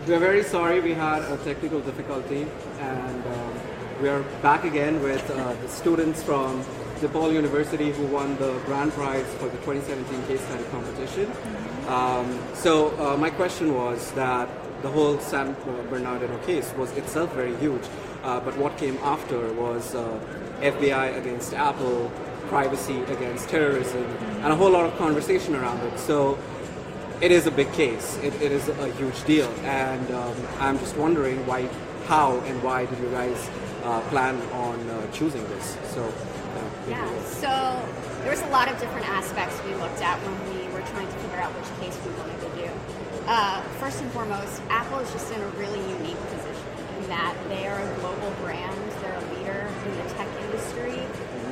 We are very sorry we had a technical difficulty, and we are back again with the students from DePaul University who won the grand prize for the 2017 case study competition. So my question was that the whole San Bernardino case was itself very huge, but what came after was FBI against Apple, privacy against terrorism, and a whole lot of conversation around it. So it is a big case. It is a huge deal, and I'm just wondering how and why did you guys plan on choosing this? So so there was a lot of different aspects we looked at when we were trying to figure out which case we wanted to do. First and foremost, Apple is just in a really unique position in that they are a global brand, they're a leader in the tech industry,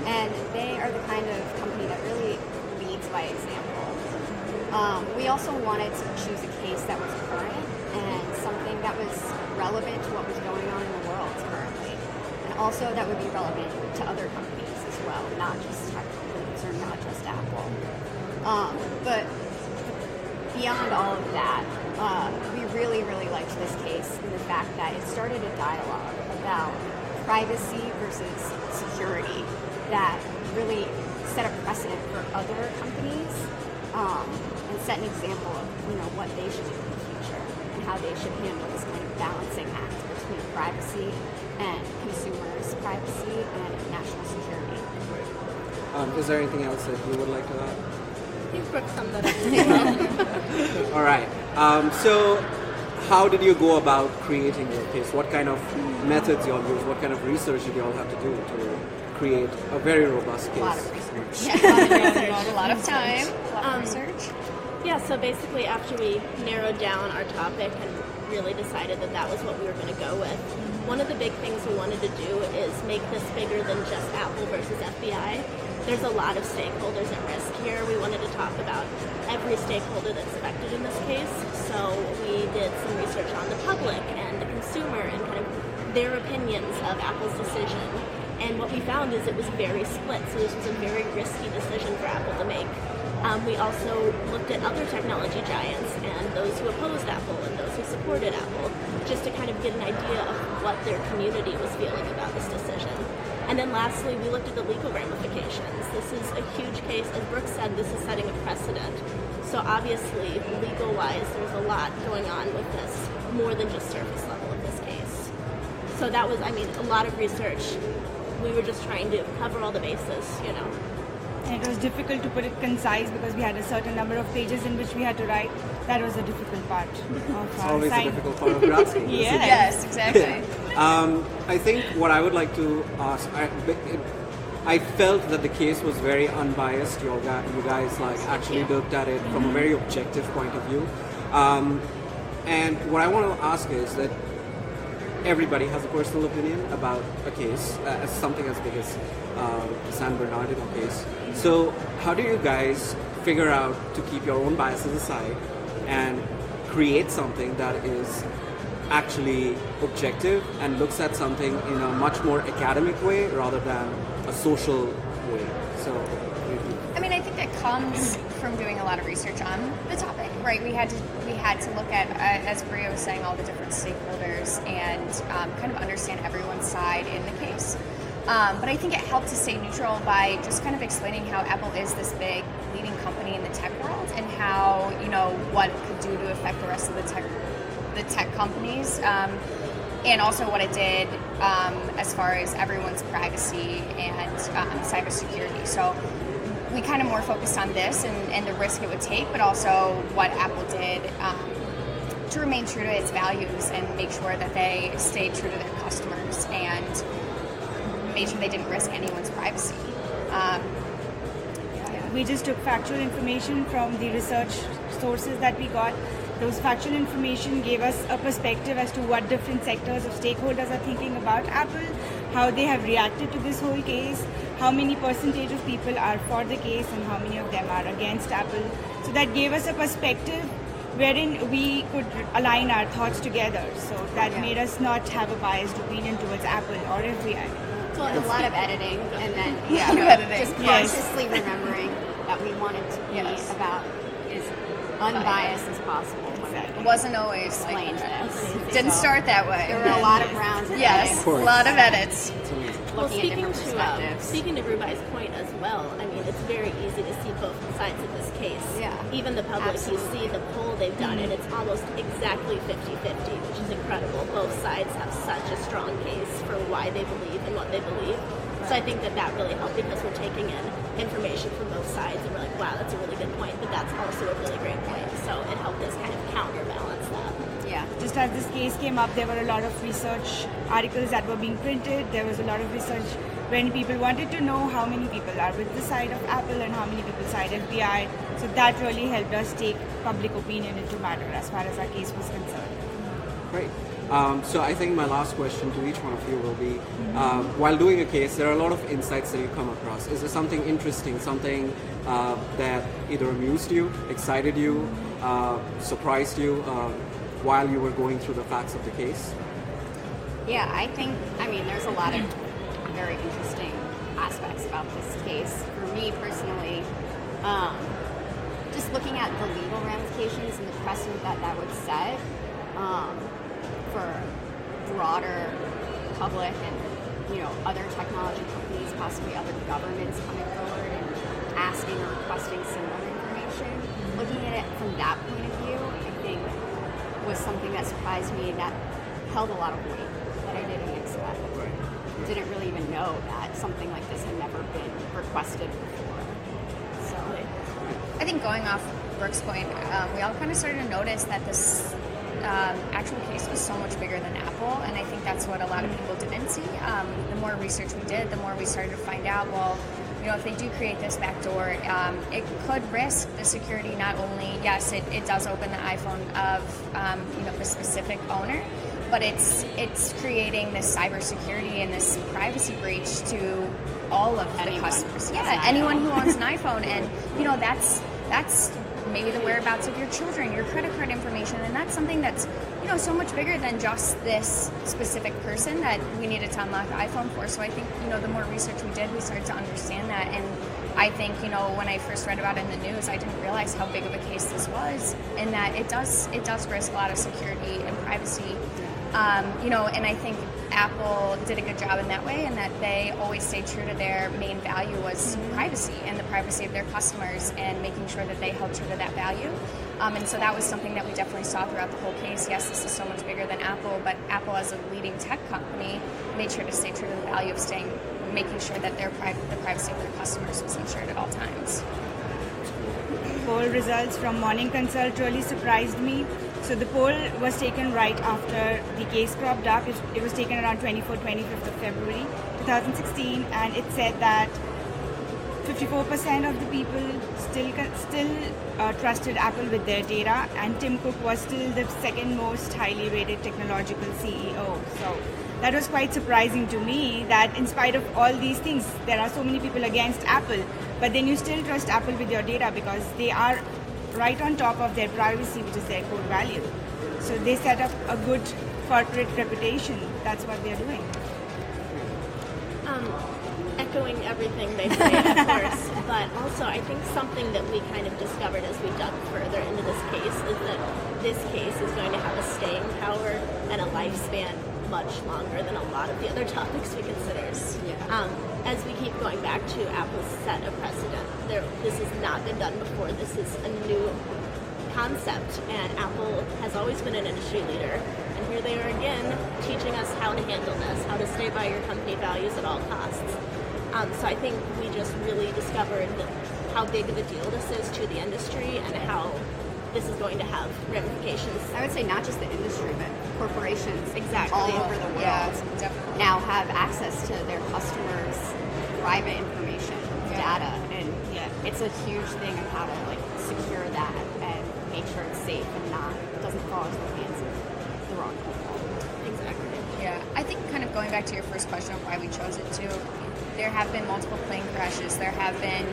and they are the kind of company that really leads by example. We also wanted to choose a case that was current and something that was relevant to what was going on in the world currently, and also that would be relevant to other companies as well, not just tech companies or not just Apple. But beyond all of that, we really, really liked this case in the fact that it started a dialogue about privacy versus security that really set a precedent for other companies and set an example of what they should do in the future and how they should handle this kind of balancing act between privacy and consumers' privacy and national security. Is there anything else that you would like to add? I think Brooke summed that up. All right. So how did you go about creating your case? What kind of methods you all use? What kind of research did you all have to do to create a very robust case? A lot of research. A lot of time. A lot of research. Yeah, so basically after we narrowed down our topic and really decided that that was what we were going to go with, one of the big things we wanted to do is make this bigger than just Apple versus FBI. There's a lot of stakeholders at risk here. We wanted to talk about every stakeholder that's affected in this case. So we did some research on the public and the consumer and kind of their opinions of Apple's decision. And what we found is it was very split. So this was a very risky decision for Apple to make. We also looked at other technology giants and those who opposed Apple and those who supported Apple, just to kind of get an idea of what their community was feeling about this decision. And then lastly, we looked at the legal ramifications. This is a huge case. As Brooke said, this is setting a precedent. So obviously, legal-wise, there's a lot going on with this, more than just surface level of this case. So that was, a lot of research. We were just trying to cover all the bases, And it was difficult to put it concise because we had a certain number of pages in which we had to write. That was a difficult part of It's our always a assignment. difficult part of grasping. Yes, exactly. I think what I would like to ask, I felt that the case was very unbiased. You guys actually looked at it from a very objective point of view. And what I want to ask is that everybody has a personal opinion about a case, as something as big as the San Bernardino case. So how do you guys figure out to keep your own biases aside and create something that is actually objective and looks at something in a much more academic way rather than a social way? So I think that comes from doing a lot of research on the topic, right? We had to look at, as Bria was saying, all the different stakeholders and kind of understand everyone's side in the case. But I think it helped to stay neutral by just kind of explaining how Apple is this big leading company in the tech world and how, what it could do to affect the rest of the tech companies. And also what it did as far as everyone's privacy and cybersecurity. So we kind of more focused on this and the risk it would take, but also what Apple did to remain true to its values and make sure that they stayed true to their customers and made sure they didn't risk anyone's privacy. We just took factual information from the research sources that we got. Those factual information gave us a perspective as to what different sectors of stakeholders are thinking about Apple, how they have reacted to this whole case, how many percentage of people are for the case and how many of them are against Apple. So that gave us a perspective wherein we could align our thoughts together. So that made us not have a biased opinion towards Apple or FBI. So a lot of editing and then just consciously remembering that we wanted to be about as unbiased as possible when wasn't always explained this. Didn't start that way. There were a lot of rounds. Yes, a lot of edits. Well, Looking at different perspectives. speaking to Rubai's point as well, I mean, it's very easy to see both sides of this case. Yeah. Even the public, Absolutely. you see the poll they've done, and it's almost exactly 50-50, which is incredible. Both sides have such a strong case for why they believe and what they believe. So I think that really helped because we're taking in information from both sides, and we're like, wow, that's a really good point, but that's also a really great point. So it helped us kind of counterbalance that. Yeah. Just as this case came up, there were a lot of research articles that were being printed. There was a lot of research when people wanted to know how many people are with the side of Apple and how many people side FBI. So that really helped us take public opinion into matter as far as our case was concerned. Great. So I think my last question to each one of you will be, while doing a case, there are a lot of insights that you come across. Is there something interesting, something that either amused you, excited you, surprised you while you were going through the facts of the case? Yeah, I mean, there's a lot of very interesting aspects about this case. For me personally, just looking at the legal ramifications and the precedent that would set for broader public and, other technology companies, possibly other governments coming forward and asking or requesting similar information. Looking at it from that point of view, I think was something that surprised me, that held a lot of weight that I didn't expect. Didn't really even know that something like this had never been requested before. So I think going off Brooke's point, we all kind of started to notice that this actual case was so much bigger than Apple, and I think that's what a lot of people didn't see. The more research we did, the more we started to find out, well, if they do create this backdoor, it could risk the security. Not only, yes, it does open the iPhone of the specific owner, but it's creating this cybersecurity and this privacy breach to all of the customers. Yeah, anyone who owns an iPhone, and that's maybe the whereabouts of your children, your credit card information, and that's something that's so much bigger than just this specific person that we needed to unlock the iPhone for. So I think the more research we did, we started to understand that, and I think when I first read about it in the news, I didn't realize how big of a case this was, and that it does risk a lot of security and privacy. And I think Apple did a good job in that way, and that they always stayed true to their main value was privacy and the privacy of their customers, and making sure that they held true to that value. And so that was something that we definitely saw throughout the whole case. Yes, this is so much bigger than Apple, but Apple as a leading tech company made sure to stay true to the value of making sure that the privacy of their customers was ensured at all times. Poll results from Morning Consult really surprised me. So the poll was taken right after the case cropped up. It was taken around 25th of February 2016, and it said that 54% of the people still trusted Apple with their data, and Tim Cook was still the second most highly rated technological CEO. So that was quite surprising to me, that in spite of all these things, there are so many people against Apple, but then you still trust Apple with your data because they are right on top of their privacy, which is their core value. So they set up a good corporate reputation. That's what they're doing. Echoing everything they say, of course, but also I think something that we kind of discovered as we dug further into this case is that this case is going to have a staying power and a lifespan much longer than a lot of the other topics we consider. Yeah. As we keep going back to Apple's set a precedent, this has not been done before. This is a new concept, and Apple has always been an industry leader. And here they are again, teaching us how to handle this, how to stay by your company values at all costs. So I think we just really discovered how big of a deal this is to the industry, and how this is going to have ramifications. I would say not just the industry, but corporations Exactly. all over the world definitely. now have access to their customers' private information, data, and it's a huge thing of how to secure that and make sure it's safe and doesn't fall into the hands of the wrong people. Exactly. Yeah, I think kind of going back to your first question of why we chose it too, there have been multiple plane crashes. There have been,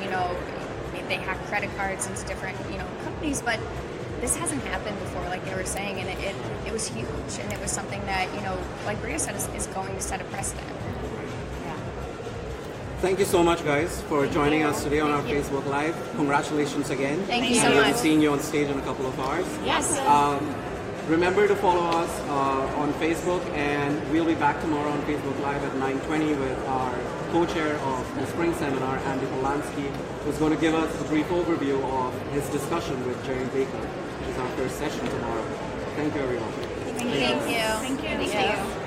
they hack credit cards into different, companies, but this hasn't happened before, like they were saying, and it was huge, and it was something that, like Bria said, is going to set a precedent. Yeah. Thank you so much, guys, for joining us today on our Facebook Live. Congratulations again. Thank you so We'll be much. seeing you on stage in a couple of hours. Yes. Remember to follow us on Facebook, and we'll be back tomorrow on Facebook Live at 9:20 with our co-chair of the spring seminar, Andy Polanski, who's going to give us a brief overview of his discussion with Jerry Baker, which is our first session tomorrow. Thank you, everyone. Thank you. Thank you. Thank you.